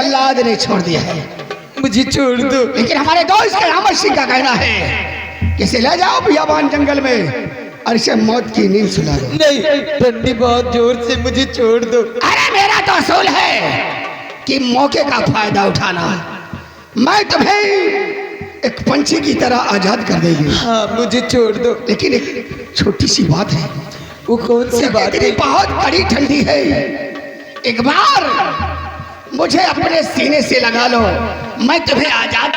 जल्लाद ने छोड़ दिया है। मुझे छोड़ दो। लेकिन हमारे दोस्त के अमर सिंह का कहना है कि इसे ले जाओ बियाबान जंगल में और इसे मौत की नींद सुला दो। नहीं पंडित, बहुत जोर से मुझे छोड़ दो। अरे मेरा तो असूल है कि मौके का फायदा उठाना। मैं तुम्हें एक पंछी की तरह आजाद कर देगी। हाँ मुझे छोड़ दो। लेकिन एक छोटी सी बात है। वो कौन सी बात है? बहुत कड़ी ठंडी है। एक बार मुझे अपने सीने से लगा लो, मैं तुम्हें आजाद।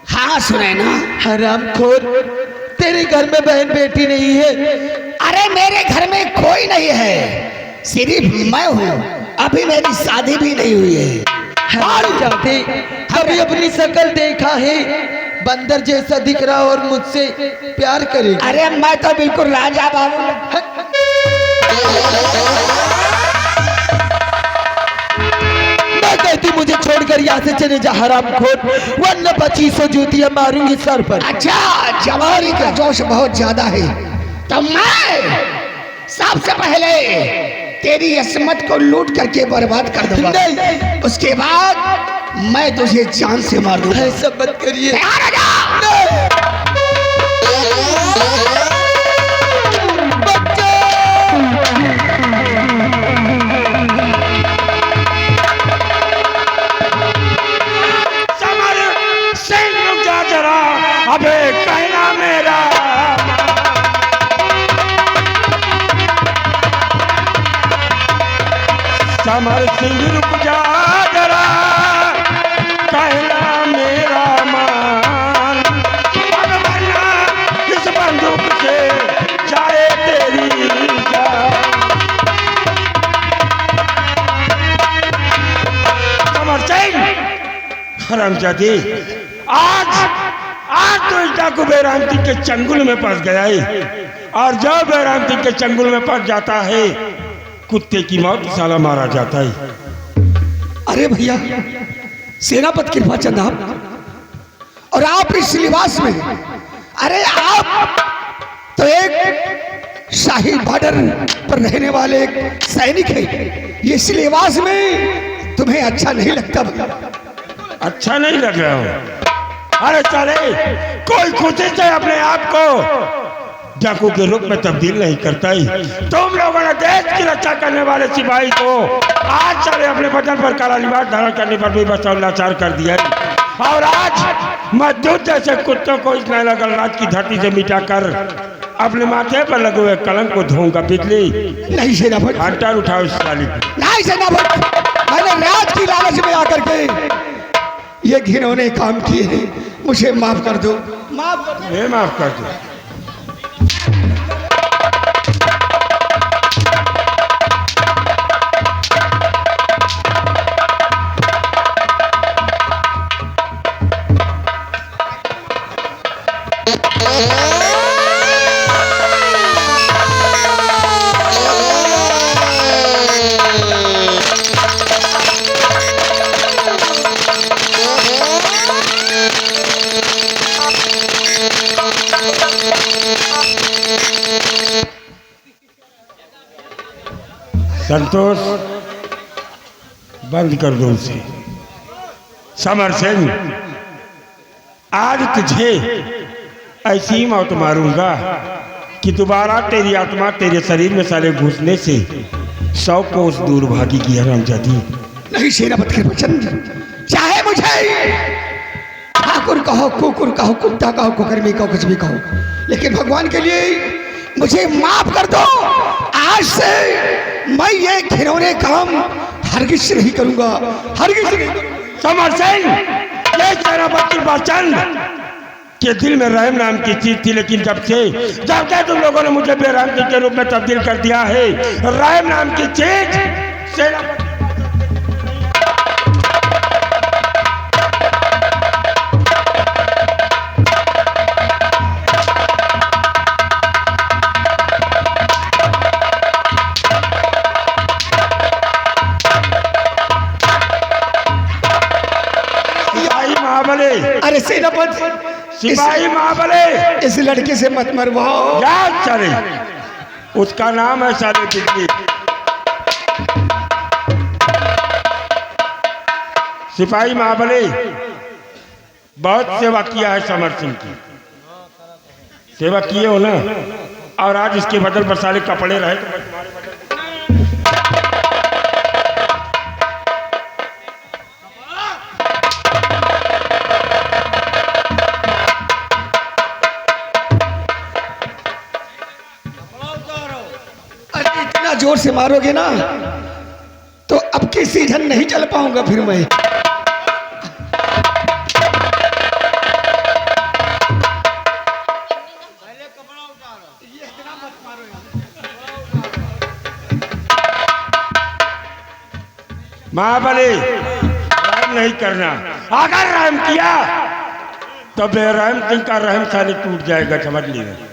हाँ सुने ना हरामखोर, तेरे घर में बहन बेटी नहीं है? अरे मेरे घर में कोई नहीं है, सिर्फ मैं हूँ। अभी मेरी शादी भी नहीं हुई है। और जाते कभी अपनी शक्ल देखा है? बंदर जैसा दिख रहा और मुझसे प्यार करे। अरे मैं तो बिल्कुल राजा बाबू। मैं कहती मुझे छोड़कर यहाँ से चले जा हरामखोर, वरना 2500 जूतियां मारूंगी सर पर। अच्छा, जवानी का जोश बहुत ज्यादा है तो मैं सबसे पहले तेरी असमत को लूट करके बर्बाद कर दूंगा। नहीं, उसके बाद मैं तुझे जान से मार दूंगा। ऐसा मत करिए। समर सिंह रुक जा जरा, अबे कहना मेरा। समर सिंह रुक जा जरा, कहना मेरा मान। अब वरना इस बंदूक से जाए तेरी जान। समर सिंह, हरामजादी, आज तो इस डाकू बेरामती के चंगुल में फंस गया है। और जब बेरामती के चंगुल में फंस जाता है, कुत्ते की मौत साला मारा जाता है। अरे भैया, सेनापति कृपा चंद आप, और आप इस लिबास में, अरे आप तो एक शाही बॉर्डर पर रहने वाले एक सैनिक है। ये इस लिबास में तुम्हें अच्छा नहीं लगता भैया? अच्छा नहीं लग रहा हो? अरे चले, कोई खुशी से अपने आप को डाकू के रूप में तब्दील नहीं करता ही। तुम लोगों ने देश की रक्षा करने वाले सिपाही को आज चले अपने बदन पर काला लिबास धारण करने पर भी बस लाचार कर दिया है। और आज मजदूर जैसे कुत्तों को इस नैला गणराज की धरती से मिटाकर अपने माथे पर लगे हुए कलंक को धोऊंगा। बिजली नहीं सेनापति, हटार उठाओ इस साली को। नहीं सेनापति, मैंने राज की लालच में आकर के ये घिनौने काम किए हैं। मुझे माफ कर दो, माफ कर दो। मैं माफ कर दो। संतोष, बंद कर दो उसे। समर सिंह, आज तुझे ऐसी मौत मारूंगा कि दोबारा तेरी आत्मा तेरे शरीर में साले घुसने से 100 कोस दूर भागेगी। हरामजादी। नहीं सेनापति कृपाचंद, चाहे मुझे ठाकुर कहो, कुकुर कहो, कुत्ता कहो, कुकर्मी कहो, कुछ भी कहो, लेकिन भगवान के लिए मुझे माफ कर दो। आज से मैं ये घिनौने काम हरगिज नहीं करूंगा, हरगिज नहीं करूंगा। समर सिंह, ये सेनापति कृपाचंद के दिल में रहम नाम की चीज थी, लेकिन जब से तुम लोगों ने मुझे बेरहम के रूप में तब्दील कर दिया है, रहम नाम की चीज सेनापति अरे सेनापति, सिपाही महाबले, इस लड़के से मत मरवाओ। याद चले, उसका नाम है साले बिजली। सिपाही महाबली बहुत सेवा किया है समर सिंह की, सेवा किए हो ना, और आज इसके बदल पर साले कपड़े रहे तो मैं तुम्हारे बदल अरे इतना जोर से मारोगे ना तो अब की सीजन नहीं चल पाऊंगा फिर मैं। महाबली रहम नहीं करना, अगर रहम किया तो बेरहम सिंह का रहम साले टूट जाएगा, समझ लीजिए।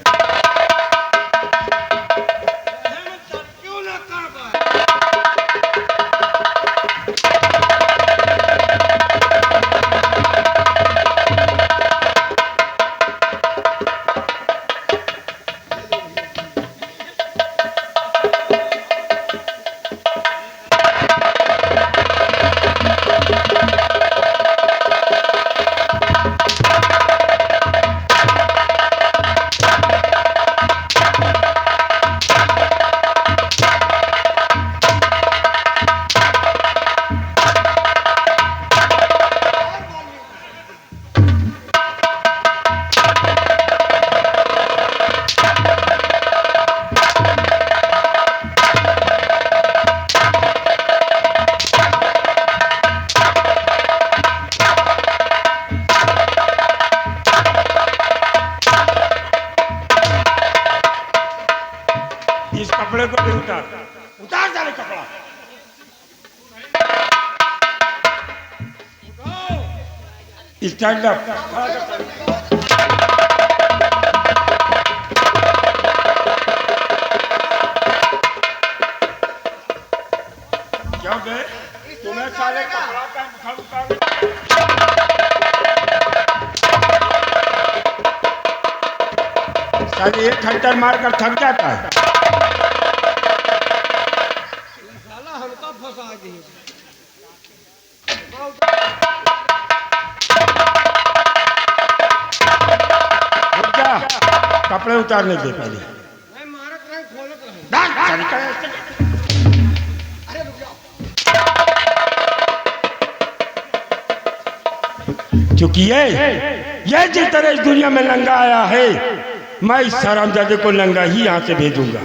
इस कपड़े को भी उतार, उतार साले कपड़ा। Stand up. क्यों बे तुम्हें साले कपड़ा का उतार साले एक खंटर मारकर थक जाता है। कपड़े उतारने दे पहले। चूंकि ये जिस तरह इस दुनिया में नंगा आया है, मैं इस हरामजादे को नंगा ही यहाँ से भेजूंगा।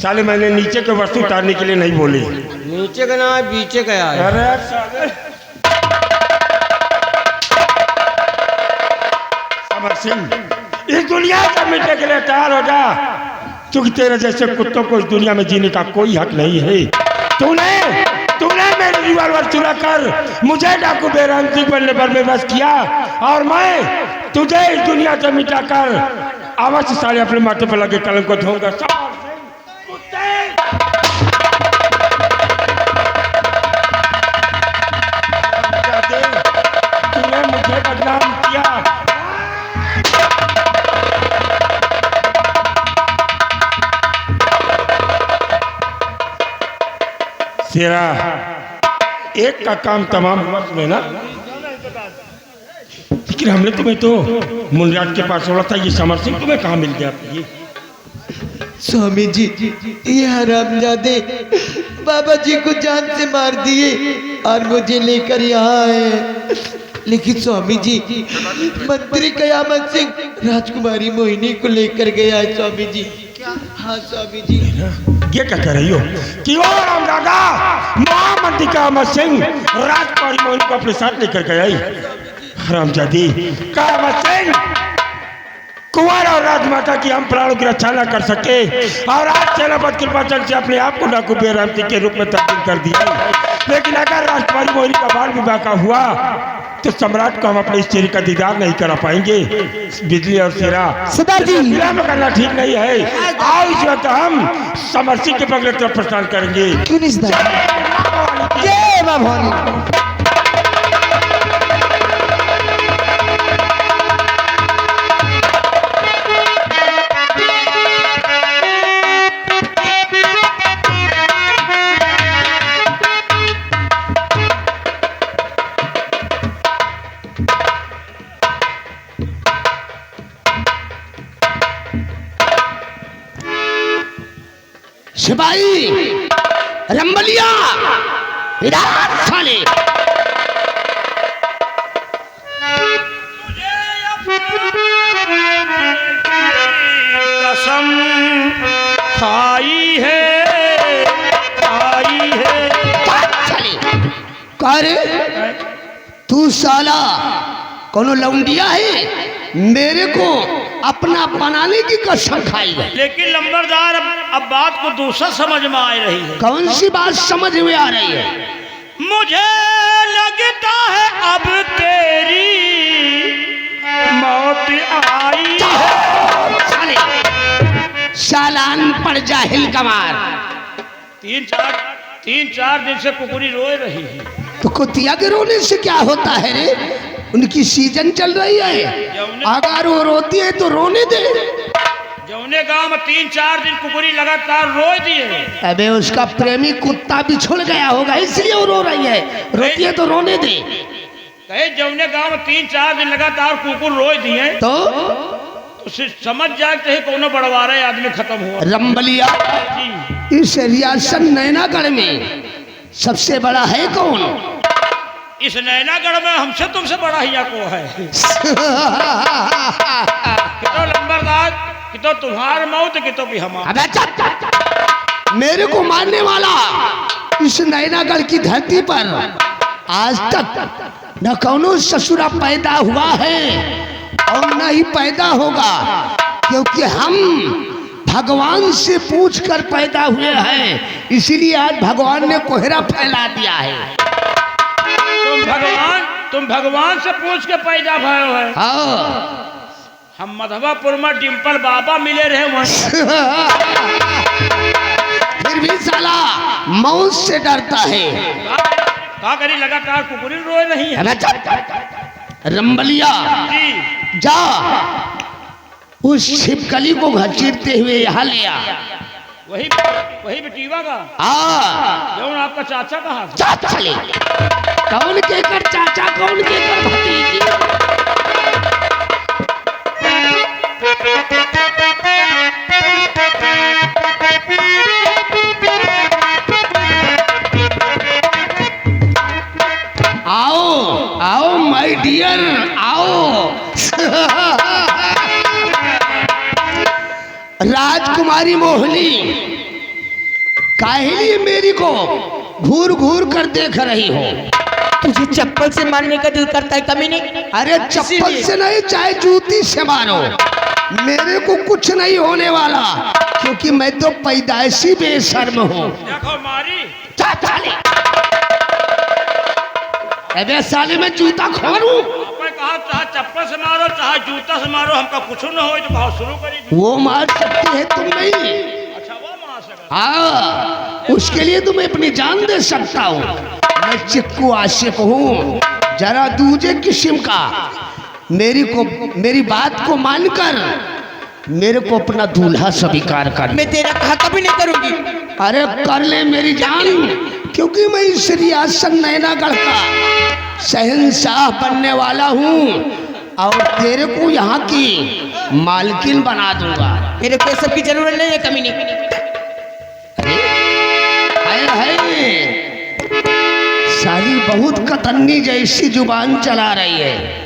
साले मैंने नीचे के वस्तु उतारने के लिए नहीं बोली। नीचे का ना पीछे का यार। अरे साले समर सिंह इस दुनिया से मिटने के लिए तैयार हो जा, क्योंकि तेरे जैसे कुत्तों को इस दुनिया में जीने का कोई हक नहीं है। तूने मेरे रिवॉल्वर चुरा कर मुझे डाकू बेरहम सिंह बनने पर बेबस किया, और मैं तुझे इस दुनिया से मिटा कर अवश्य साले अपने माथे पर लगे कलम को धोऊंगा। तूने मुझे बदनाम किया। शेरा एक का काम तमाम हुआ तुम्हें ना, लेकिन हमने तुम्हें तो मुनराज के पास छोड़ा था, ये समर सिंह तुम्हें कहाँ मिल गया? ये स्वामी जी, ये हरामजादे बाबा जी को जान से मार दिए और मुझे लेकर यहाँ आए। लेकिन स्वामी जी, मंत्री कयामत सिंह राजकुमारी मोहिनी को लेकर गया है स्वामी जी। हाँ स्वामी जी। ये क्या कह रही हो कि वो रामदादा महामंत्री कयामत सिंह राजकुमारी मोहिनी को अपने साथ लेकर गया? रामजादी कयामत सिंह कुंवर और राजमाता की हम प्राणों की रक्षा न कर सके, और आज सेनापति कृपाचंद से अपने आप को डाकू बेरहम सिंह के रूप में तब्दील कर दिया। लेकिन अगर राजकुमारी मोहिनी का बाल विवाह का हुआ तो सम्राट को हम अपने स्त्री का दीदार नहीं करा पाएंगे। बिजली और सिरा सरदार जी सिरा में करना ठीक नहीं है। आओ इस वक्त हम समरसी के बगले तरफ प्रस्थान करेंगे। क्यों नहीं सरदार? जय मां भवानी। सिपाही रंबलिया इधर साले। कसम खाई है कर तू साला कोनो लौंडिया है, मेरे को अपना बनाने की कसम खाई है। लेकिन लंबरदार अब बात को दूसरा समझ में आ रही है। कौन सी बात समझ में आ रही है? मुझे लगता है अब तेरी मौत आई है। साले सालान पर जाहिल कमार। तीन चार दिन से कुकुरी रोए रही है। तो कुतिया के रोने से क्या होता है रे? उनकी सीजन चल रही है, अगर वो रोती है तो रोने दे। जौने गांव में 3-4 दिन कुकुरी लगातार रो दिए। अबे उसका प्रेमी कुत्ता भी छोड़ गया होगा इसलिए वो रो रही है। रोती है तो रोने दे। कहे जौने गांव में 3-4 दिन लगातार कुकुर रो दिए तो समझ जाए कहीं कोनो बड़वारा आदमी खत्म हुआ। रंबलिया जी इस रियासत नैनागढ़ में सबसे बड़ा है कौन? इस नैनागढ़ में हमसे तुमसे बड़ा हिया को है। कितो लंबरदार, कितो तुम्हार मौत, कितो भी हमारा। अबे चुप! मेरे को मारने वाला इस नैनागढ़ की धरती पर आज तक न कौनो ससुरा पैदा हुआ है और न ही पैदा होगा, क्योंकि हम भगवान से पूछ कर पैदा हुए हैं। इसीलिए आज भगवान ने कोहरा फैला दिया है। तुम भगवान से पूछ के पैदा भय है। हाँ। हम मधवापुर में डिम्पल बाबा मिले रहे वहीं। फिर भी साला मौत से डरता है। का करी लगातार कुकुरी रोए नहीं है। रंबलिया जी जा उस छिपकली को घसीटते हुए यहाँ ले आ। वही बेटीवा का जौन आपका चाचा कहा चाचा ले। कौन के कर चाचा, कौन के कर भतीजी? आओ आओ माय डियर आओ। राजकुमारी मोहनी काहे लिए मेरी को घूर घूर कर देख रही हो? तुझे चप्पल से मारने का दिल करता है कमी नहीं? अरे चप्पल से नहीं, चाहे जूती से मारो, मेरे को कुछ नहीं होने वाला, क्योंकि मैं तो पैदाइशी बेशर्म हूँ। देखो मारी चाचा ले। अबे साले में जूता खोलूं? आपने कहा चाहे चप्पल से मारो चाहे जूता से मारो, हमका कुछ न हो तो बहुत शुरू करी। वो मार सकती है, तुम नहीं। अच्छा वो मार सकता। हाँ, उसके लिए तो मैं अपनी जान दे सकता हूँ। मैं चिक्कू आशिक हूँ, जरा दूजे किस्म का। मेरी बात को मानकर मेरे को अपना दूल्हा स्वीकार कर। मैं तेरा कहा कभी नहीं करूंगी। अरे कर ले मेरी जान, क्योंकि मैं इस रियासत नैनागढ़ का शहंशाह बनने वाला हूँ और तेरे को यहाँ की मालकिन बना दूंगा। मेरे को सब की जरूरत नहीं है कमी नहीं। है साली बहुत कतन्नी जैसी जुबान चला रही है।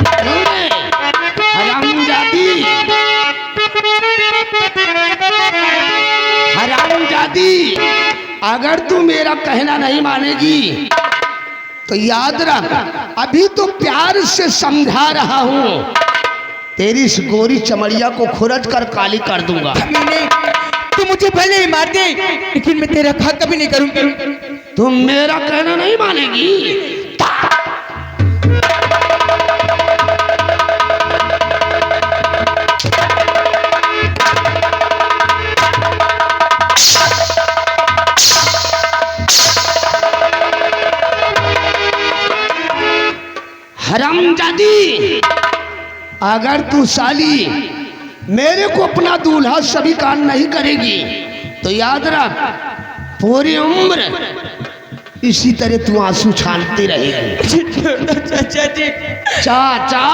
हरामजादी, हरामजादी, अगर तू मेरा कहना नहीं मानेगी तो याद रख, अभी तो प्यार से समझा रहा हूँ, तेरी इस गोरी चमड़िया को खुरच कर काली कर दूंगा। तू मुझे भले ही मार दे, लेकिन मैं तेरा कहा कभी नहीं करूंगी। तुम मेरा कहना नहीं मानेगी? हरामजादी, अगर तू साली मेरे को अपना दूल्हा स्वीकार नहीं करेगी तो याद रख पूरी उम्र इसी तरह तू आंसू छानती रहेगी। चाचा जी। चाचा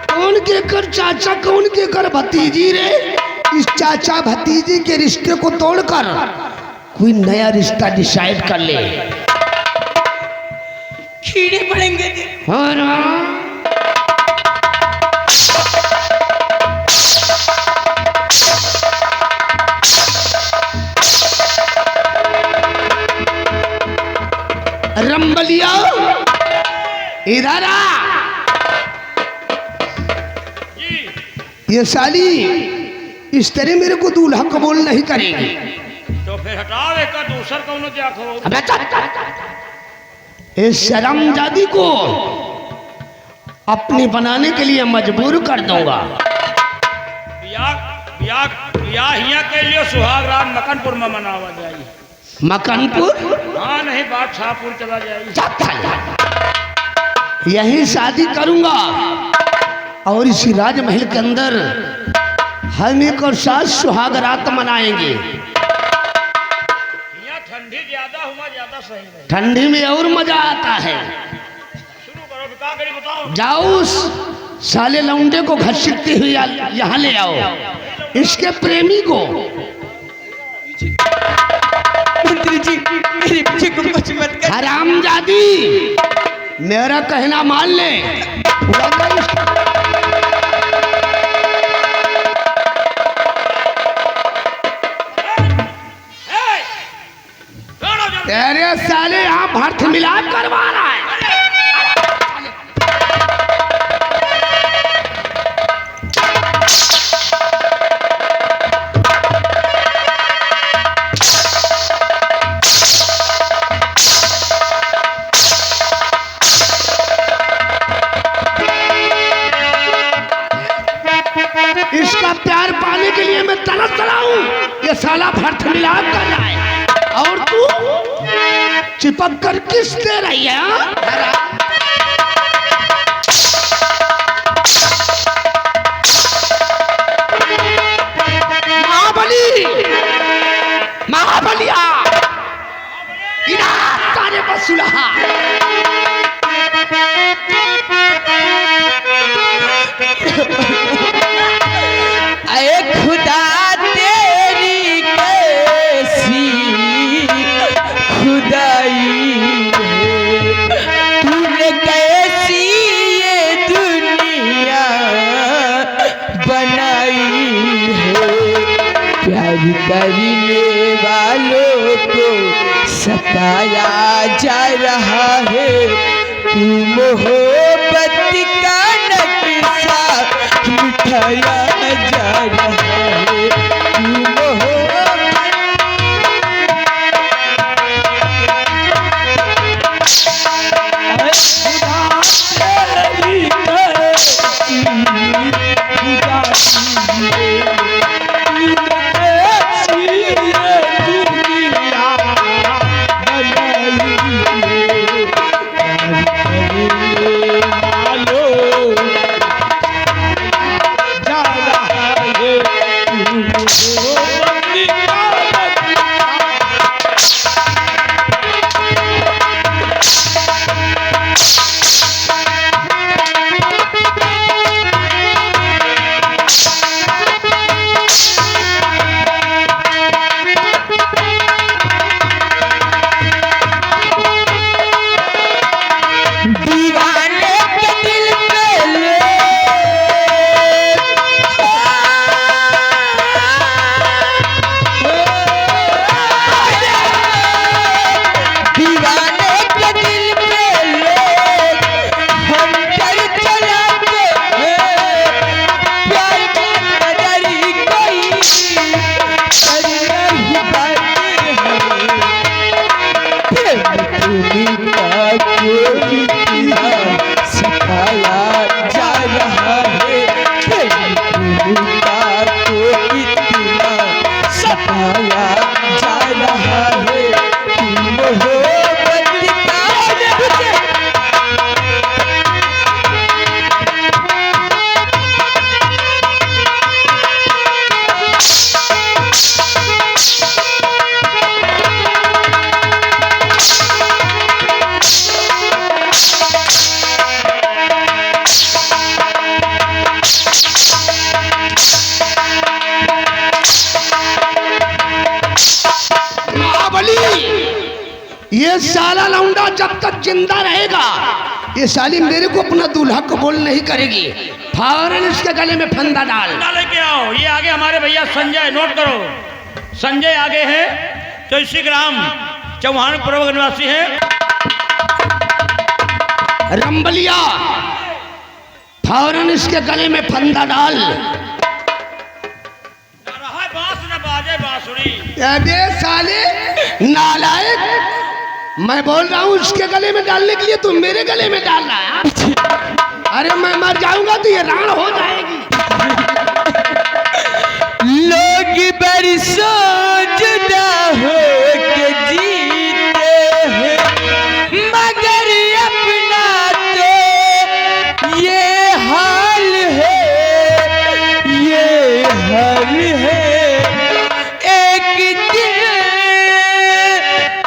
कौन के कर चाचा, कौन के कर भतीजी रे? इस चाचा भतीजी के रिश्ते को तोड़कर कोई नया रिश्ता डिसाइड कर ले। कीड़े पड़ेंगे जी। हाँ ना? रंबलिया इधर आ। ये साली इस तरह मेरे को दूल्हा कबूल नहीं करेगी तो फिर हटाओ एक दूसर कौन देखो। अबे चल। इस शर्मजादी को अपने बनाने के लिए मजबूर कर दूंगा। ब्याह हिया के लिए सुहाग रात मकनपुर में मनावा जाए। मकनपुर? हाँ नहीं, बात शाहपुर चला जाए। यही शादी करूंगा और इसी राजमहल के अंदर हम एक और साथ सुहाग रात मनाएंगे। ठंडी ज्यादा हुआ ज्यादा सही नहीं। ठंडी में और मजा आता है। शुरू करो, क्या करी बताओ। जाओ उस साले लौंडे को घसीटते हुए यहाँ ले आओ, इसके प्रेमी को। मंत्री जी मेरे पीछे को कुछ मत कर। हरामजादी मेरा कहना मान ले। तेरे साले यहाँ भर्थ मिलाप करवा रहा है। इसका प्यार पाने के लिए मैं तरस रहा हूँ। ये साला भर्थ मिलाप कर रहा है और तू चिपक कर किस दे रही है? महाबली, महाबलिया इधर तारे बसुलहा। अरे खुदा तेरी कैसी खुदाई है, तूने कैसी ये दुनिया बनाई है। प्यार करने वालों को सताया जा रहा है, तू मोहब्बत का नक्शा मिटाया जा रहा है। तू मोहब्बत ये साला लौंडा जब तक जिंदा रहेगा ये साली मेरे को अपना दूल्हा कबूल नहीं करेगी। फौरन इसके गले में फंदा डाल। फंदा लेके आओ। ये आगे हमारे भैया संजय, नोट करो, संजय आगे है, तुलसी ग्राम चौहानपुर के निवासी है। रंबलिया फौरन इसके गले में फंदा डाल। रहा बांस न बाजे बांसुरी। अबे साले नालायक, मैं बोल रहा हूँ उसके गले में डालने के लिए तुम मेरे गले में डाल रहा है। अरे मैं मर जाऊंगा तो ये राण हो जाएगी। लोग बरसों जुदा हो के जीते हैं, मगर अपना तो ये हाल है, ये हाल है। एक दिन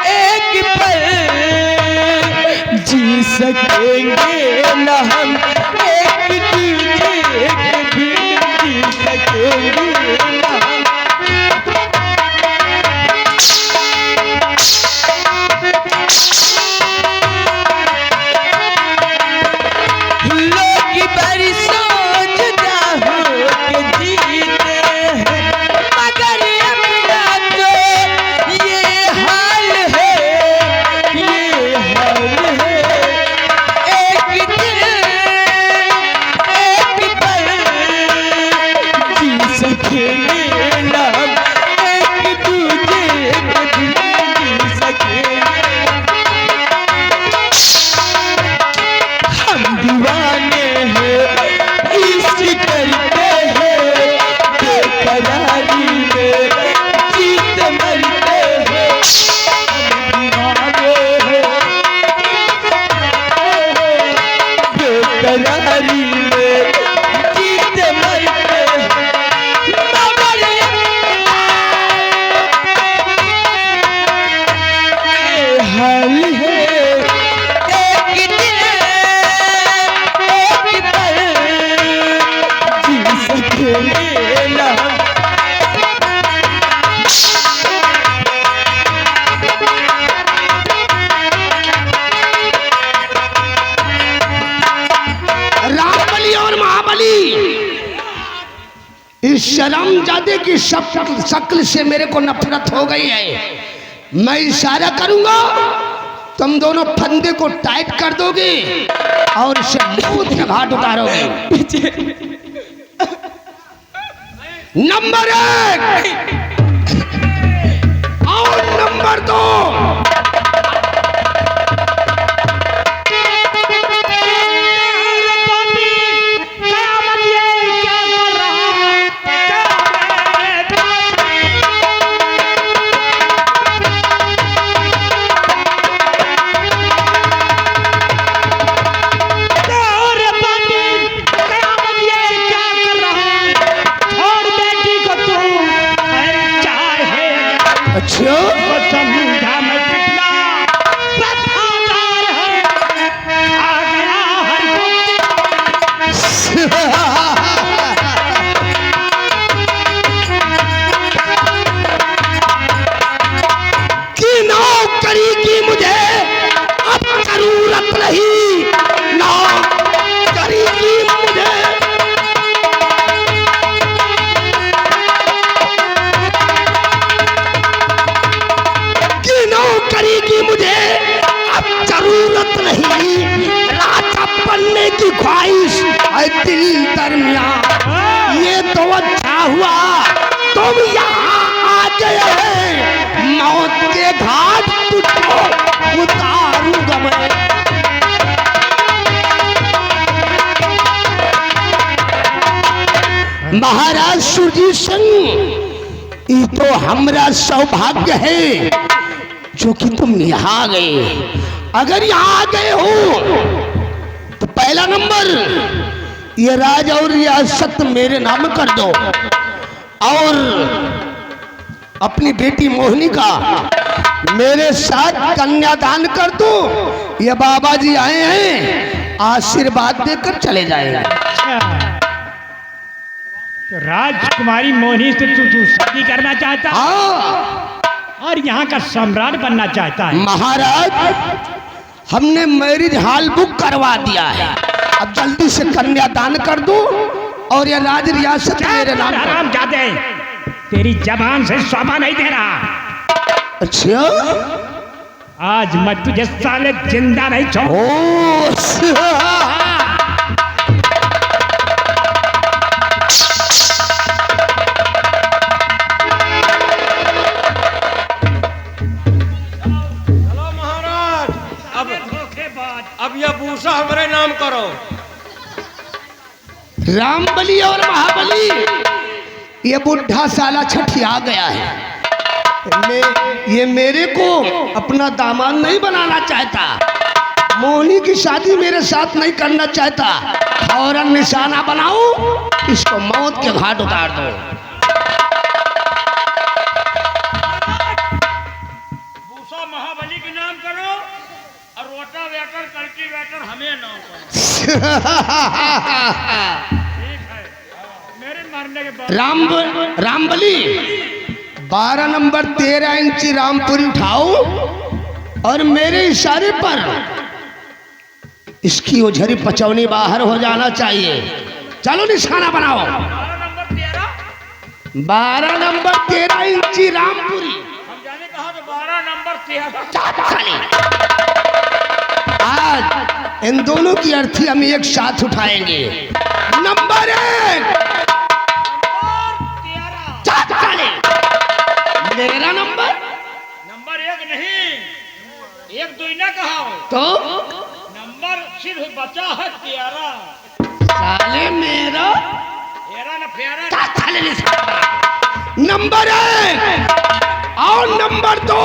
एक पल जी सकेंगे न हम, एक दूजे के बिन जी सकेंगे न हम। लोग बरसों जुदा हो के जीते हैं, मगर अपना तो ये हाल है, ये हाल है। एक दिन एक पल जी सकेंगे न हम, एक दूजे के बिन जी सकेंगे। हम दीवाने हैं, इश्क करते हैं, बेकरारी में जीत मरते हैं। हम दीवाने हैं, बेकरारी में जीत मरते हैं, मगर ये हाल है। एक दिन एक पल जी सकेंगे न हम। रामबली और महाबली इस शर्मजादे की शक्ल से मेरे को नफरत हो गई है। मैं इशारा करूंगा, तुम दोनों फंदे को टाइट कर दोगे और इसे मौत के घाट उतारोगे। नंबर 1 और नंबर 2 अच्छा समझा मैं पिछला वफादार है, आ गया हर कि नौकरी की मुझे अब जरूरत नहीं, नौकरी की मुझे नौकरी की मुझे अब जरूरत नहीं, राजा बनने की ख्वाहिश है दिल दरमिया। ये तो अच्छा हुआ तुम यहाँ आ गए, मौत के घाट तुझको उतारूंगा मैं। महाराज सुरजीत सिंह, ये तो हमारा सौभाग्य है जो कि तुम यहाँ आ गए। अगर यहाँ आ गए हो तो पहला नंबर ये राज और रियासत मेरे नाम कर दो और अपनी बेटी मोहिनी का मेरे साथ कन्यादान कर दो। ये बाबा जी आए हैं, आशीर्वाद देकर चले जाएंगे। तो राजकुमारी मोहिनी से तू शादी करना चाहता? हाँ, और यहाँ का सम्राट बनना चाहता है। महाराज, हमने मैरिज हॉल बुक करवा दिया है, अब जल्दी से कन्यादान कर दो और यह राज रियासत मेरे नाम पर। आराम जाते, तेरी जबान से शोभा नहीं दे रहा। अच्छा, आज मैं तुझे साले जिंदा नहीं छोड़। अब यह भूसा हमारे नाम करो। रामबली और महाबली, ये बुढ़ा साला छठिया गया है। ये मेरे को अपना दामाद नहीं बनाना चाहता, मोहिनी की शादी मेरे साथ नहीं करना चाहता। फौरन निशाना बनाओ, इसको मौत के घाट उतार दो। भूसा महाबली के नाम करो और रोटावेटर कल्टीवेटर हमें नाम करो। ठीक है, मेरे मरने के बाद रामबली 12 नंबर 13 इंची रामपुरी उठाओ और मेरे इशारे पर इसकी ओझरी पचौनी बाहर हो जाना चाहिए। चलो निशाना बनाओ। 12 नंबर 13 इंची रामपुरी। हम जाने कहा तो 12 नंबर 13। आज इन दोनों की अर्थी हम एक साथ उठाएंगे। नंबर 1 मेरा नंबर 1 नहीं, 1 2 ना कहा तो नंबर सिर्फ बचा है 13। साले मेरा तेरा न फेरा। नंबर 1 और नंबर 2।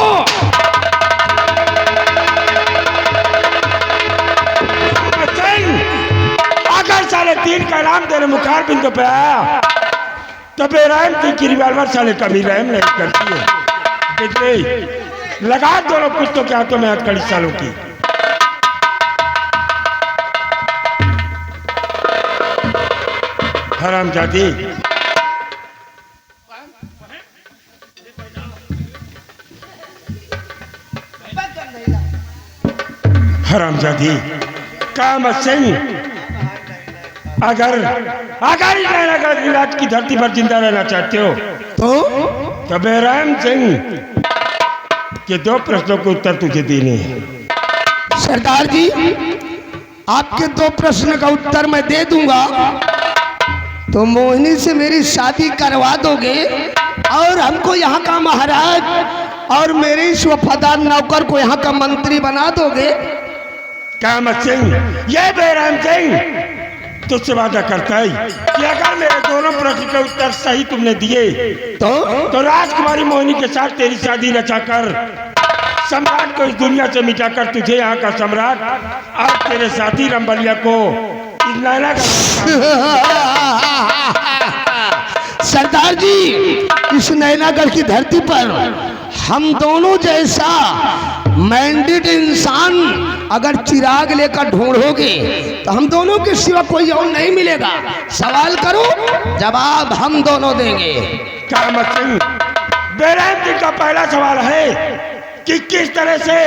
अगर साले 3 का नाम तेरे मुखार बिंदु पे आया तो बेरहम की रिवाल्वर साले कभी रहम नहीं करती है। देखिए, लगा दोनों कुत्तों के हाथों में हथकड़ी सालों की। हरामजादी, हरामजादी काम सिंह, अगर इलाज की धरती पर जिंदा रहना चाहते हो तो बेरहम सिंह के 2 प्रश्नों के उत्तर तुझे देने हैं। सरदार जी, आपके 2 प्रश्न का उत्तर मैं दे दूंगा तो मोहिनी से मेरी शादी करवा दोगे और हमको यहाँ का महाराज और मेरे इस वफादार नौकर को यहाँ का मंत्री बना दोगे। काम सिंह, ये बेरहम सिंह तुझसे वादा करता है कि अगर मेरे दोनों प्रश्न के उत्तर सही तुमने दिए तो राजकुमारी मोहिनी के साथ तेरी शादी रचाकर सम्राट को इस दुनिया से मिटाकर तुझे यहाँ का सम्राट और तेरे साथी रंबलिया को इस नैना का सरदार जी, इस नैनागढ़ की धरती पर हम दोनों जैसा मैंडेट इंसान अगर चिराग लेकर ढूंढोगे तो हम दोनों के सिवा कोई और नहीं मिलेगा। सवाल करो, जवाब हम दोनों देंगे। काम सिंह, बेरहम सिंह का पहला सवाल है कि किस तरह से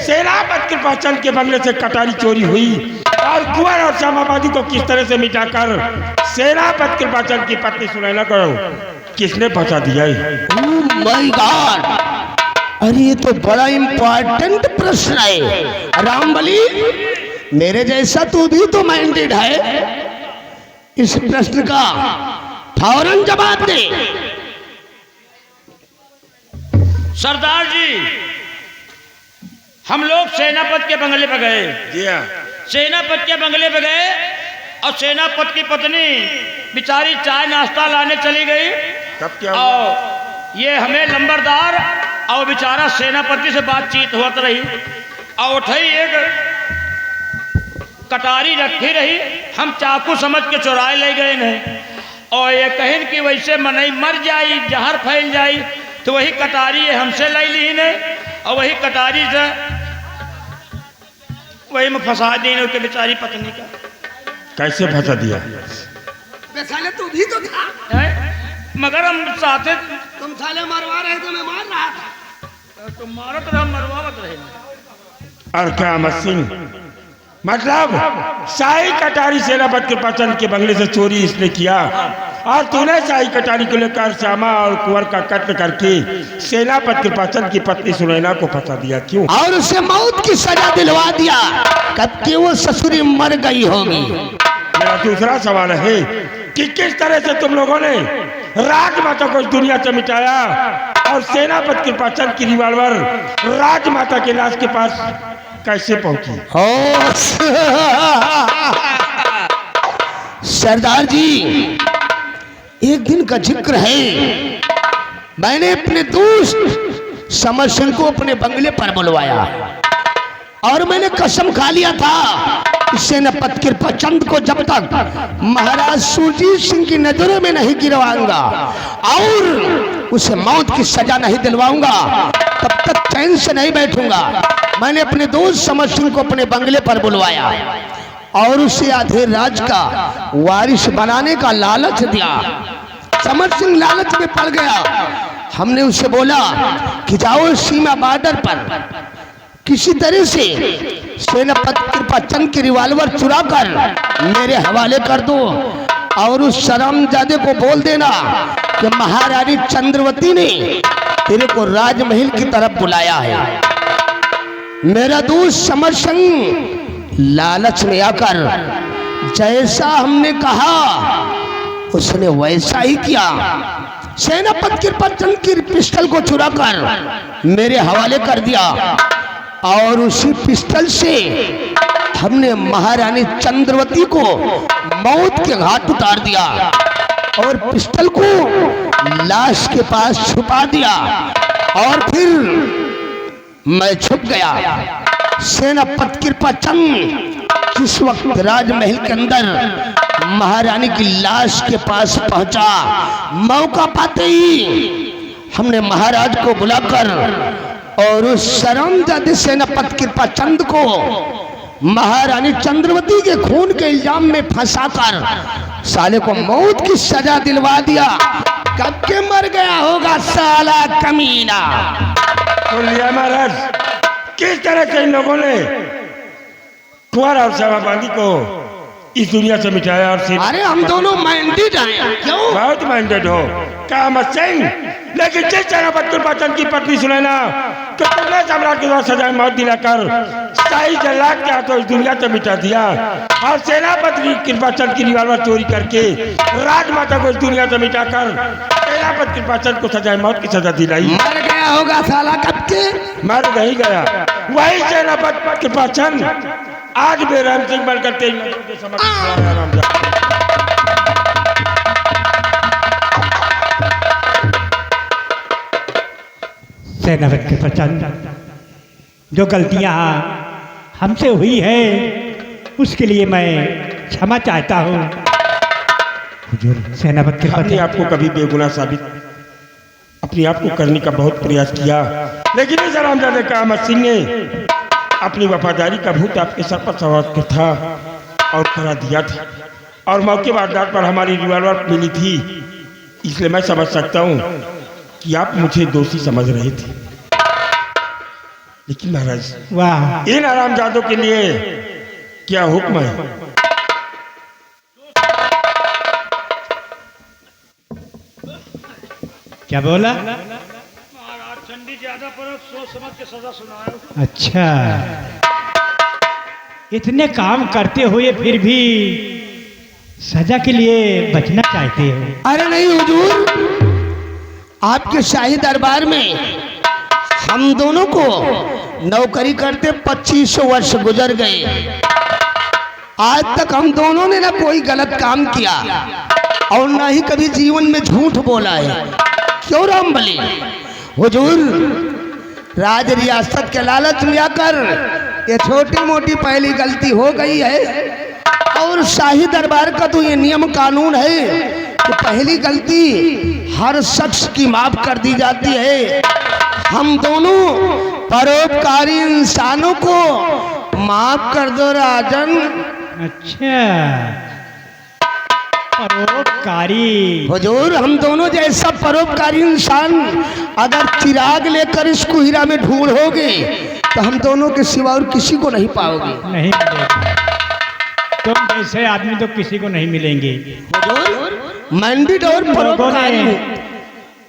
सेनापति कृपाचंद के बंगले से कटारी चोरी हुई और कुंवर और श्यामाबादी को किस तरह से मिटाकर सेनापति कृपाचंद की पत्नी सुनैना को किसने फंसा दिया है? ओह माय गॉड, अरे ये तो बड़ा इम्पोर्टेंट प्रश्न है। रामबली, मेरे जैसा तू भी तो माइंडेड है, इस प्रश्न का फौरन जवाब दे। सरदार जी, हम लोग सेनापति के बंगले पर गए। सेनापति के बंगले पर गए और सेनापति की पत्नी बेचारी चाय नाश्ता लाने चली गई। कब क्या और ये हमें लंबरदार और बेचारा सेनापति से बातचीत होती रही और उठई एक कटारी रखी रही। हम चाकू समझ के चुराए ले गए नहीं और ये कहीं कि वैसे मनई मर जाई, जहर फैल जाई, तो वही कटारी हमसे ले ली नहीं और वही कटारी से वही में फंसा दी उसके बेचारी पत्नी का। कैसे फंसा दिया? साले तू भी तो था, मगर हम साथे तुम साले मरवा रहे थे, मैं मार रहा था। तो मारत रहा मरवावत रहे। और क्या सिंह मतलब शाही कटारी सेनापति कृपाचंद के बंगले से चोरी इसने किया और तूने शाही कटारी को लेकर श्यामा और कुंवर का कत्ल करके सेनापति कृपाचंद की पत्नी सुनैना को फंसा दिया। क्यों? और उसे मौत की सजा दिलवा दिया, कब कि वो ससुरी मर गई होगी। मेरा दूसरा सवाल है कि किस तरह से तुम लोगों ने राजमाता को इस दुनिया से मिटाया और सेनापति कृपाचंद की रिवॉल्वर राजमाता के लाश के पास कैसे पहुंची? सरदार जी, एक दिन का जिक्र है, मैंने अपने दोस्त समर सिंह को अपने बंगले पर बुलवाया और मैंने कसम खा लिया था कि सेनापति कृपाचंद को जब तक महाराज सुरजीत सिंह की नजरों में नहीं गिरवाऊंगा और उसे मौत की सजा नहीं दिलवाऊंगा तब तक चैन से नहीं बैठूंगा। मैंने अपने दोस्त समर सिंह को अपने बंगले पर बुलवाया और उसे आधे राज का वारिस बनाने का लालच दिया। समर सिंह लालच में पड़ गया। हमने उसे बोला कि जाओ सीमा बॉर्डर पर किसी तरह से सेनापति कृपाचंद की रिवॉल्वर चुरा कर मेरे हवाले कर दो और उस शर्मजादे को बोल देना कि महारानी चंद्रवती ने तेरे को राजमहल की तरफ बुलाया है। मेरा दोस्त समर सिंह लालच में आकर जैसा हमने कहा उसने वैसा ही किया। सेनापति कृपाचंद की पिस्टल को चुराकर मेरे हवाले कर दिया और उसी पिस्टल से हमने महारानी चंद्रवती को मौत के घाट उतार दिया और पिस्टल को लाश के पास छुपा दिया और फिर मैं छुप गया। सेनापति कृपाचंद जिस वक्त राजमहल के अंदर महारानी की लाश के पास पहुंचा, मौका पाते ही हमने महाराज को बुलाकर और उस शर्मजादे सेनापति कृपाचंद को महारानी चंद्रवती के खून के इल्जाम में फंसाकर साले को मौत की सजा दिलवा दिया। कब के मर गया होगा साला कमीना। तो लिया महाराज, किस तरह से इन लोगों ने कुंवर और श्यामाबादी को इस दुनिया से मिटाया और सिर्फ अरे हम दोनों माइंडेड हैं। क्यों? बहुत माइंडेड हो कामत सिंह, लेकिन जिस सेनापति कृपाचंद की पत्नी सुनैना तो तुमने सम्राट के द्वारा सजा मौत दिलाकर शाही जल्लाद के हाथों इस दुनिया से मिटा दिया और सेनापति कृपाचंद की रिवॉल्वर चोरी करके राजमाता को इस दुनिया से मिटाकर सेनापति कृपाचंद को सजा मौत की सजा दिलाई। मर गया होगा साला कब के। मर नहीं गया, वही सेनापति कृपाचंद आज बेरहम सिंह बनकर तेज नजरों के समक्ष खड़ा है। रामजा सेनापति कृपाचंद, जो गलतियां हमसे हुई है उसके लिए मैं क्षमा चाहता हूँ। हुजूर सेनापति अपने कृपाचंद, आप को कभी बेगुनाह साबित अपने आप को करने का बहुत प्रयास किया, लेकिन इस रामजादे का अहमद सिंह ने अपनी वफादारी का भूत आपके सर पर सवार किया था और करा दिया था और मौके वारदात पर हमारी रिवॉल्वर मिली थी, इसलिए मैं समझ सकता हूँ कि आप मुझे दोषी समझ रहे थे। लेकिन महाराज, वाह, इन हरामजादों के लिए क्या हुक्म है? क्या बोला? महाराज चंडी ज्यादा पर सोच समझ के सजा सुनाया। अच्छा, इतने काम करते हुए फिर भी सजा के लिए बचना चाहते हो? अरे नहीं हुजूर, आपके शाही दरबार में हम दोनों को नौकरी करते 25 वर्ष गुजर गए। आज तक हम दोनों ने ना कोई गलत काम किया और ना ही कभी जीवन में झूठ बोला है। क्यों रामबली? हुजूर, राज रियासत के लालच में आकर ये छोटी मोटी पहली गलती हो गई है और शाही दरबार का तो ये नियम कानून है कि पहली गलती हर शख्स की माफ कर दी जाती है। हम दोनों परोपकारी इंसानों को माफ कर दो राजन। अच्छा, परोपकारी। हुजूर हम दोनों जैसा परोपकारी इंसान अगर चिराग लेकर इस कुहिरा में ढूंढोगे तो हम दोनों के सिवा और किसी को नहीं पाओगे। नहीं मिलेगा, तुम जैसे आदमी तो किसी को नहीं मिलेंगे। हुजूर मंडित और लोगों परोपकारी ने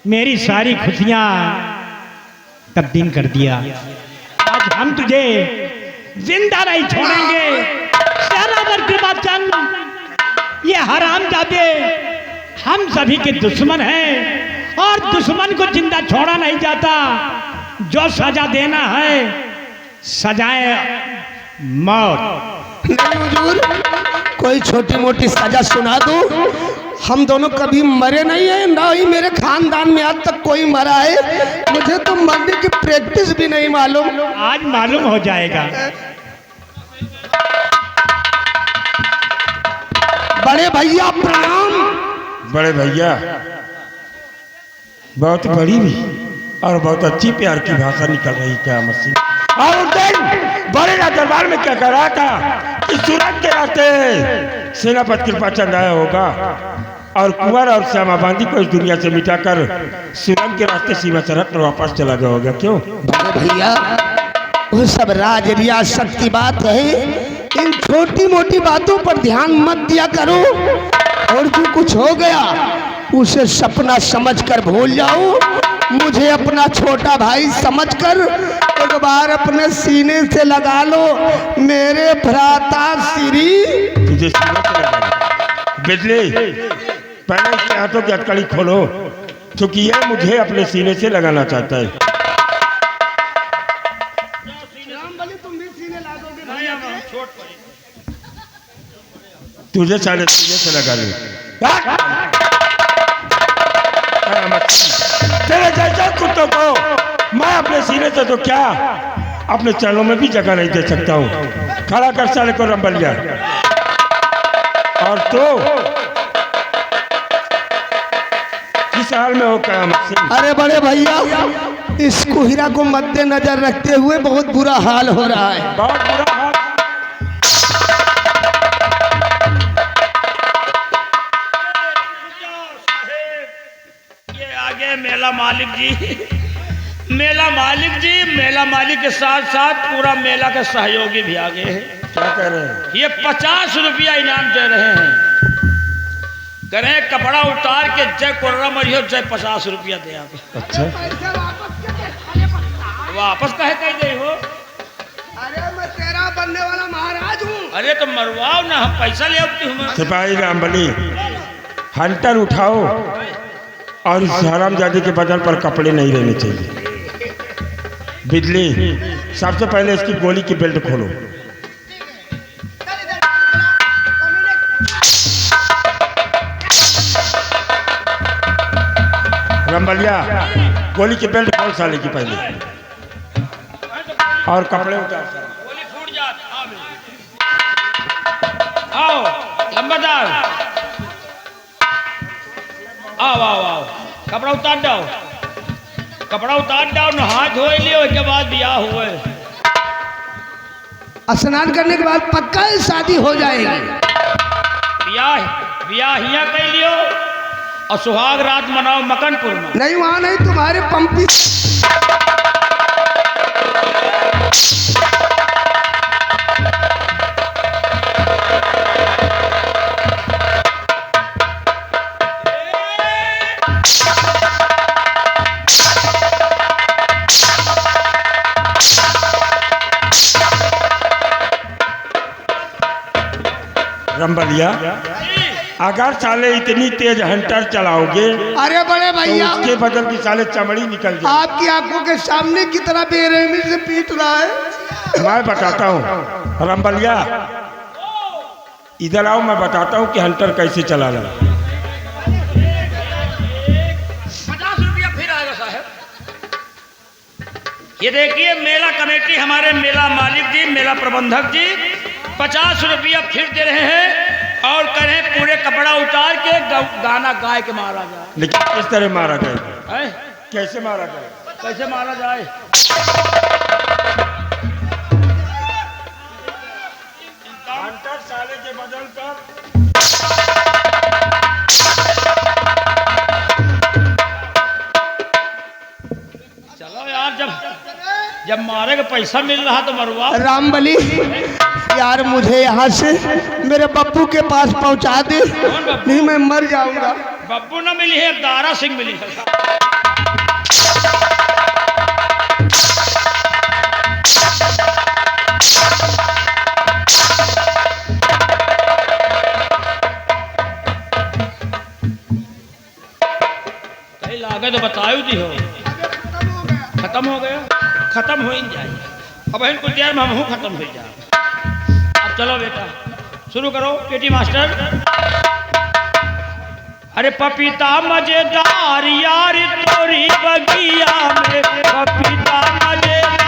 मेरी सारी खुशियां तब्दील कर दिया। आज हम तुझे जिंदा नहीं छोड़ेंगे। सेनावर कृपाचंद, ये हरामजादे हम सभी के दुश्मन हैं और दुश्मन को जिंदा छोड़ा नहीं जाता। जो सजा देना है सजाए मौत। नहीं हुजूर, कोई छोटी मोटी सजा सुना दो। हम दोनों कभी मरे नहीं है, ना ही मेरे खानदान में आज तक कोई मरा है। मुझे तो मरने की प्रैक्टिस भी नहीं मालूम। आज मालूम हो जाएगा। बड़े भैया प्रणाम। बड़े भैया, बहुत बड़ी भी और बहुत अच्छी प्यार की भाषा निकल रही क्या मसीह। और उस दिन बड़े दरबार में क्या कर रहा था कि सूरज के रास्ते सेनापति कृपाचंद आया होगा और कुंवर और श्यामा बांदी को इस दुनिया से मिटाकर सूरज के रास्ते सीमा सरहद पर वापस चला गया होगा। क्यों बड़े भैया, वो सब राज रियासत की बात है। इन छोटी मोटी बातों पर ध्यान मत दिया करो और जो कुछ हो गया उसे सपना समझकर भूल जाओ। मुझे अपना छोटा भाई समझकर एक बार अपने सीने से लगा लो मेरे भ्राता श्री। तुझे सीने से लगा बिजली, पहले इसके हाथों की हथकड़ी खोलो क्योंकि यह मुझे अपने सीने से लगाना चाहता है। तुझे साले सीने से लगा लो। तेरे जैसे कुत्तों को मैं अपने सीने से तो क्या अपने चरणों में भी जगह नहीं दे सकता हूँ। खड़ा कर साले को रंबलिया। और तो किस हाल में हो क्या मसीह? अरे बड़े भैया, इस कुहिरा को मद्देनजर रखते हुए बहुत बुरा हाल हो रहा है। बहुत बुरा हाल। ये आगे मेला मालिक जी, मेला मालिक जी, मेला मालिक के साथ साथ पूरा मेला के सहयोगी भी आगे हैं। क्या कह रहे हैं? ये 50 रुपया इनाम दे रहे हैं। कह रहे हैं कपड़ा उतार के जय कोर्रा मरियो जय 50 रुपया दे आप। अच्छा, वापस कहे कह दे हो। अरे मैं तेरा बनने वाला महाराज हूँ। अरे तो मरवाओ ना, हम पैसा ले आती हूँ। सिपाही रामबली, हंटर उठाओ और इस हरामजादे के बदन पर कपड़े नहीं रहने चाहिए। बिजली, सबसे पहले इसकी गोली की बेल्ट खोलो। रंबलिया, गोली की बेल्ट खोल साले की पहले और कपड़े उतार। गोली फूट जात। आओ लंबादार, आओ आओ आओ, कपड़ा उतार दो, कपड़ा उतार दो, नहा धो लियो, उसके बाद ब्याह हुए। स्नान करने के बाद पक्का शादी हो जाएगी। ब्याह ब्याह हिया कर लियो और सुहाग रात मनाओ मकनपुर में। नहीं वहां नहीं, तुम्हारे पंपी। रंबलिया, अगर साले इतनी तेज हंटर चलाओगे अरे बड़े तो भैया, उसके बदल की साले चमड़ी निकल जाए। आपकी आंखों के सामने की तरह बेरहमी से पीट रहा है। मैं बताता हूँ रंबलिया, इधर आओ, मैं बताता हूँ कि हंटर कैसे चलाना। 50 रुपया फिर आएगा साहब। ये देखिए मेला कमेटी, हमारे मेला मालिक जी, मेला प्रबंधक जी 50 रुपया फिर दे रहे हैं और कह रहे हैं पूरे कपड़ा उतार के गाना गाय के मारा जाए। लेकिन किस तरह मारा जाए? हैं? कैसे मारा जाए? कैसे मारा जाए? हंटर साले के बदल पर मरवाने का पैसा मिल रहा तो मरवा। रामबली यार मुझे यहाँ से मेरे बब्बू के पास पहुँचा दे, कौन बब्बू? नहीं मैं मर जाऊंगा। बब्बू ना मिली है, दारा सिंह मिली है। कहीं लागे तो बताओ जी हो। खत्म हो गया, खत्म हो ही जाए। अब कुछ देर में हम खत्म हो जाए। अब चलो बेटा शुरू करो केटी मास्टर। अरे पपीता मजेदार यार तोरी बगिया में, पपीता मजेदार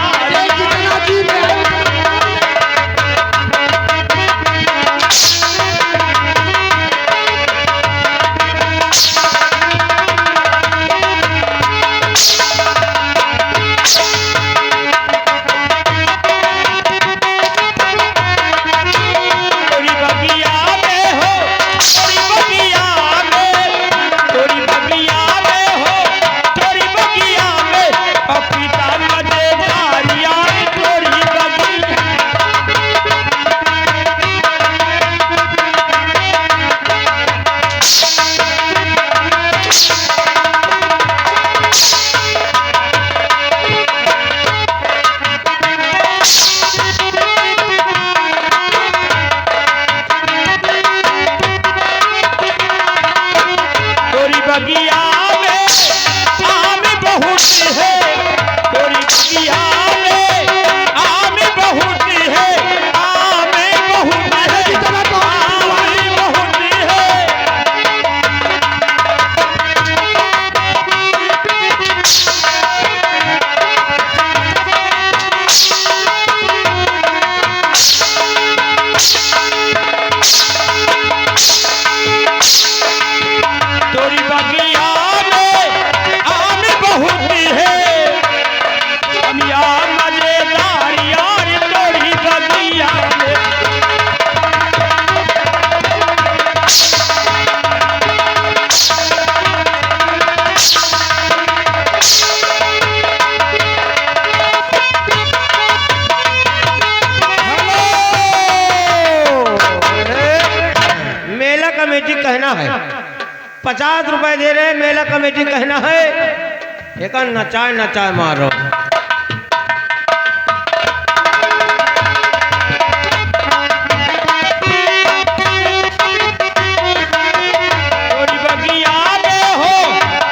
तोरी बगिया में हो, तोरी बगिया में, तोरी बगिया में हो, तोरी बगिया में, पपीता मजेदार यार तोरी बगिया। तोरी बगिया में आम बहुत है, तोरी बगिया में आम बहुत है, आम बहुत है, आम बहुत है। तोरी बगिया में आम बहुत है, अमिया मजेदार यार तोरी बगिया में। मेला कमेटी कहना है 50 रुपए दे रहे हैं, मेला कमेटी कहना है एक नचाए नचाए मारो। तोरी बगिया में हो,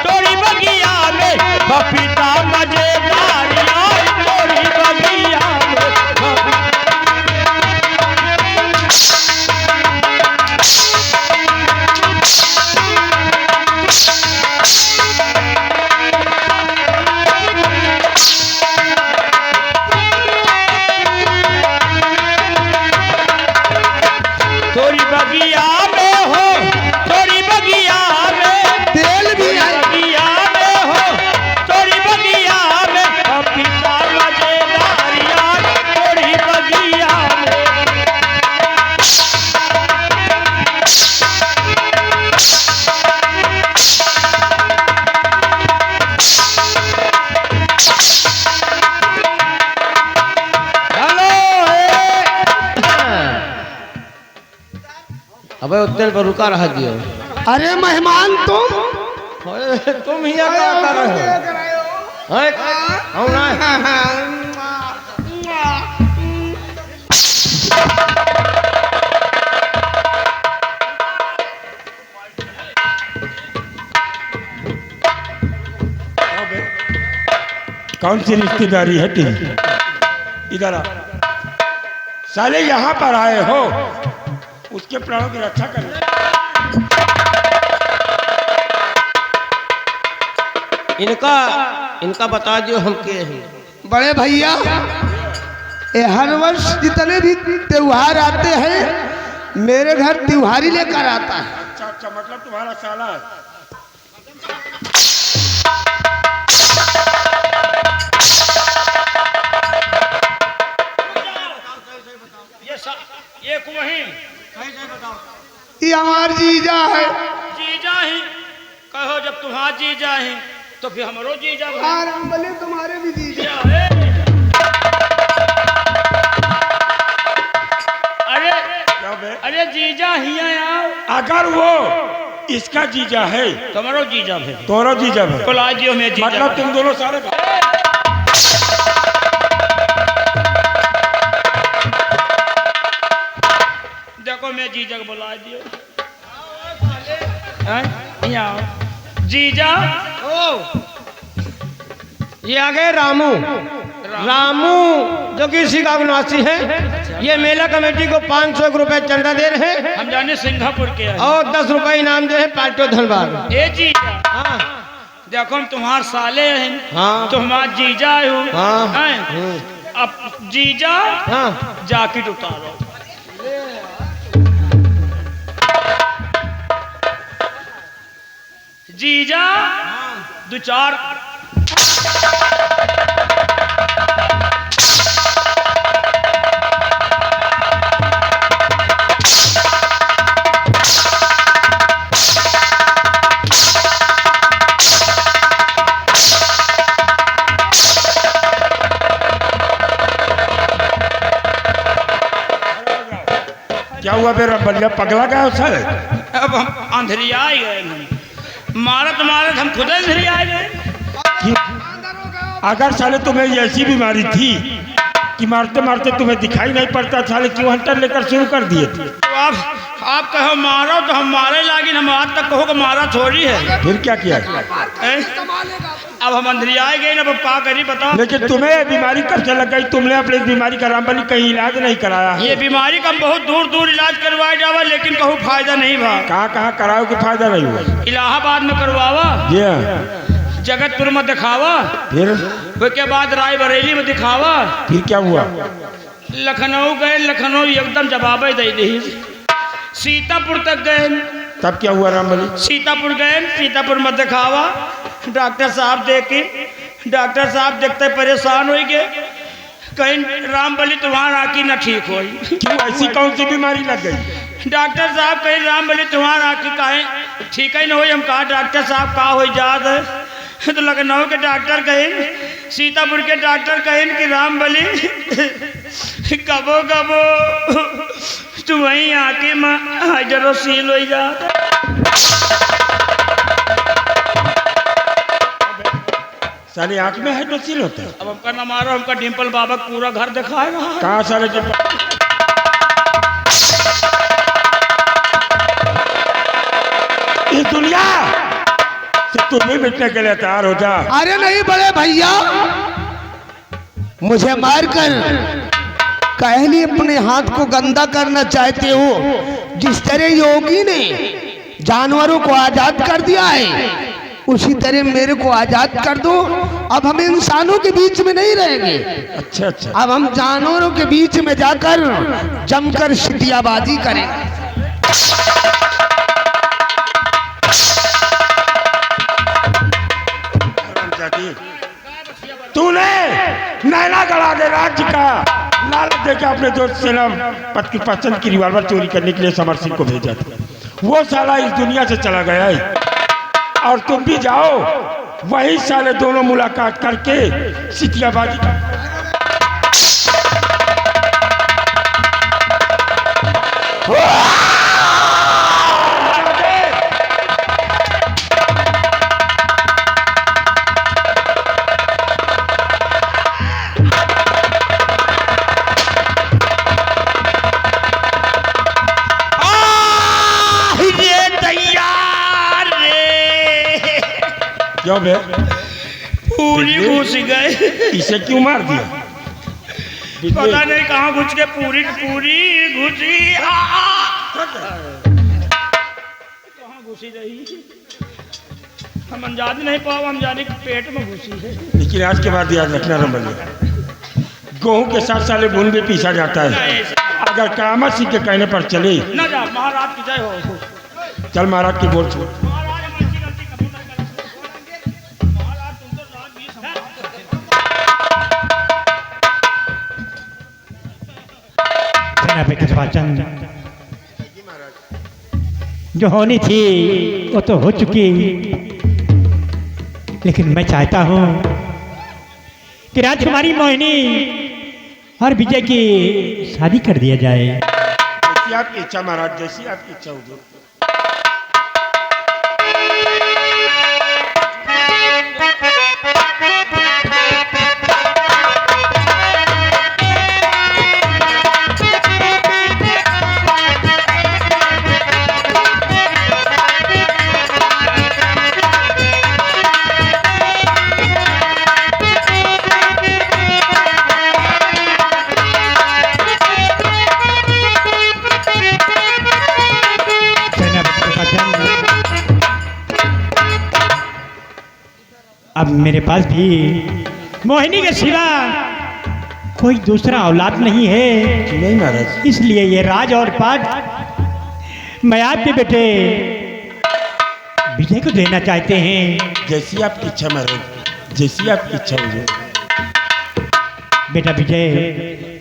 तोरी बगिया में, पपीता मजेदार यार तोरी बगिया में, तोरी बगिया में हो, तोरी बगिया में, तेल भी तोरी है। बगिया में हो, तोरी बगिया में, पपीता मजेदार यार तोरी बगिया में। अबे उतने पर रुका रहा दियो। अरे मेहमान तुम तुम ही क्या कर रहे हो? हम ना कौन सी रिश्तेदारी है तेरी? इधर आ। साले यहाँ पर आए हो, उसके प्राणों की रक्षा कर। इनका बता दियो हम के हैं। बड़े भैया ये हर वर्ष जितने भी त्योहार आते हैं मेरे घर त्योहारी लेकर आता है। अच्छा अच्छा, मतलब तुम्हारा साला है। ये वही ये हमार जीजा है। जीजा ही कहो, जब तुम्हारा जीजा है तो फिर हमरो जीजा भाई। रामबली तुम्हारे भी जीजा। जीजा है। अगर वो इसका जीजा है, तुम्हारो जीजा है, तोरो जीजा है, बुला दियो मैं जीजा। मतलब तुम दोनों सारे देखो मैं जीजा को बुला दियो। हैं? यहाँ आओ। जीजा ये आ गए रामू। रामू जो कि इसी का निवासी है। ये मेला कमेटी को 500 रुपए चंदा दे रहे हैं हम जाने सिंगापुर के हैं। और 10 रुपए इनाम दे है पाल्टो धनबाद। ए जीजा, हाँ देखो हम तुम्हार साले हैं, हाँ तुम्हारा जीजा हूँ। हाँ। हैं? अब जीजा हाँ जैकेट उतारो। जीजा दो चार क्या हुआ मेरा बल्ला पगला गया उसे? अब हम अंधेरिया ही गए हैं। मारत मारत हम खुद अंधेरिया गए। अगर साले तुम्हें ऐसी बीमारी थी कि मारते मारते तुम्हें दिखाई नहीं पड़ता, साले क्यों हंटर लेकर शुरू कर दिए थे? तो आप कहो मारो तो हम मारे, लेकिन हम आज तक कहो कि मारा थोड़ी है। फिर क्या किया? हैं? अब हम अंधेरिया गए ना, अब क्या करी बताओ। लेकिन तुम्हें ये बीमारी कब से लग गई? तुमने अपनी बीमारी का रामबली कहीं इलाज नहीं कराया है? ये बीमारी का हम बहुत दूर दूर इलाज करवाए जावा, लेकिन कहूँ फायदा नहीं भा। कहाँ कहाँ कराओ कि फायदा नहीं हुआ? इलाहाबाद में करवावा, जी हाँ। जगतपुर में दिखावा, फिर उसके बाद रायबरेली में दिखावा, फिर क्या हुआ? लखनऊ गए, लखनऊ एकदम जवाब दे दी। सीतापुर तक गए, तब क्या हुआ रामबली? सीतापुर गए, सीतापुर में दिखावा, डॉक्टर साहब देखे, डॉक्टर साहब देखते परेशान हो गए, कहीं रामबली तुम्हारा आँखी न ठीक हो। क्यों, ऐसी कौन सी बीमारी लग गई? डॉक्टर साहब कहीं रामबली तुम्हारा आँखी काहे ठीक ही न हो। हम कहा डॉक्टर साहब का हो जात है, तो लखनऊ के डॉक्टर कहें, सीतापुर के डॉक्टर कहें कि रामबली कबो कबो तुम्हें आके हाइड्रो सील हो जाता। साले आँख में हाइड्रोसील होता है? अब हमका न मारो, हमका डिम्पल बाबा पूरा घर दिखाएगा। कहाँ साले के इस दुनिया से तुम भी मिटने के लिए तैयार हो जा। अरे नहीं बड़े भैया, मुझे मारकर कहली अपने हाथ को गंदा करना चाहते हो। जिस तरह योगी ने जानवरों को आजाद कर दिया है, उसी तरह मेरे को आजाद कर दो। अब हम इंसानों के बीच में नहीं रहेंगे। अच्छा अच्छा। अब हम जानवरों के बीच में जाकर जमकर सिटियाबाजी करेंगे। तूने नैना गड़ा दे राज्य का लालच देकर अपने दोस्त सेनापति की पसंद की रिवॉल्वर चोरी करने के लिए समर सिंह को भेजा था। वो साला इस दुनिया से चला गया है और तुम भी जाओ, वही साले दोनों मुलाकात करके सिटियाबाजी कर। क्यों बे? पूरी घुस गए। इसे क्यों मार दिया? पता नहीं कहाँ घुस के पूरी घुसी। कहाँ घुसी रही हम अंजाद नहीं पाओ, हम जाने के पेट में घुसी है। लेकिन आज के बाद याद रखना रमन, गेहूं के साथ साले भून भी पीसा जाता है। अगर कामत सिंह के कहने पर चले न जा, महाराज की जय हो। चल महाराज की बोल छोड़। कृपाचंद, जो होनी थी वो तो हो चुकी, लेकिन मैं चाहता हूँ कि राजकुमारी मोहिनी और विजय की शादी कर दिया जाए। जैसी आपकी इच्छा महाराज, जैसी आपकी इच्छा होगी। अब मेरे पास भी मोहिनी के सिवा कोई दूसरा औलाद नहीं है। नहीं महाराज। इसलिए ये राज और पाठ मैं आपके बेटे विजय को देना चाहते हैं। जैसी आपकी इच्छा महाराज, जैसी आपकी इच्छा हो। बेटा विजय,